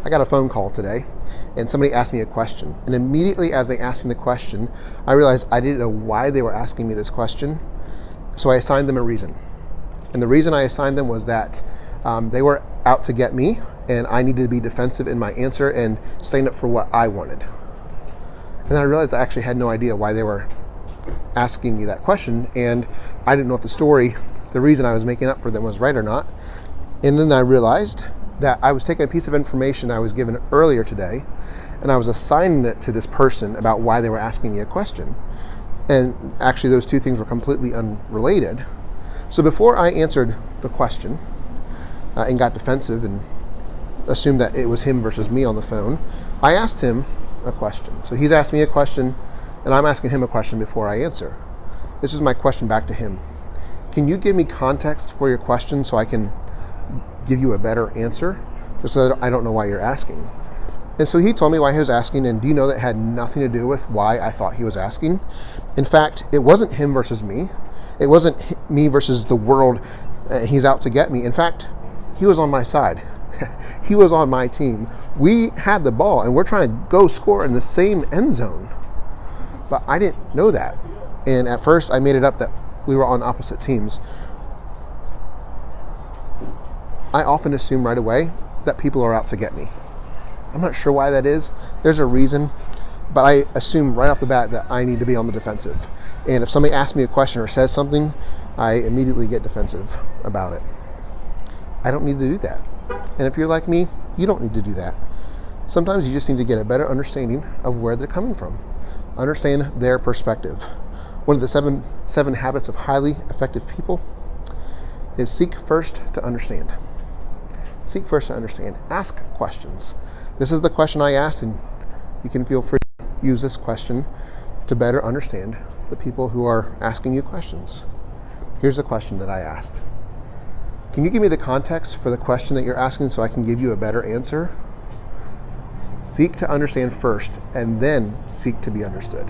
I got a phone call today and somebody asked me a question. And immediately as they asked me the question, I realized I didn't know why they were asking me this question. So I assigned them a reason. And the reason I assigned them was that they were out to get me and I needed to be defensive in my answer and stand up for what I wanted. And then I realized I actually had no idea why they were asking me that question, and I didn't know if the reason I was making up for them was right or not. And then I realized that I was taking a piece of information I was given earlier today, and I was assigning it to this person about why they were asking me a question. And actually those two things were completely unrelated. So before I answered the question and got defensive and assumed that it was him versus me on the phone, I asked him a question. So he's asked me a question, and I'm asking him a question before I answer. This is my question back to him. Can you give me context for your question so I can give you a better answer? Just so that I don't know why you're asking. And so he told me why he was asking, and do you know that had nothing to do with why I thought he was asking? In fact, it wasn't him versus me. It wasn't me versus the world. He's out to get me. In fact, he was on my side. He was on my team. We had the ball, and we're trying to go score in the same end zone. But I didn't know that. And at first, I made it up that we were on opposite teams. I often assume right away that people are out to get me. I'm not sure why that is. There's a reason. But I assume right off the bat that I need to be on the defensive. And if somebody asks me a question or says something, I immediately get defensive about it. I don't need to do that. And if you're like me, you don't need to do that. Sometimes you just need to get a better understanding of where they're coming from. Understand their perspective. One of the seven habits of highly effective people is seek first to understand. Seek first to understand. Ask questions. This is the question I asked, and you can feel free to use this question to better understand the people who are asking you questions. Here's the question that I asked. Can you give me the context for the question that you're asking so I can give you a better answer? Seek to understand first, and then seek to be understood.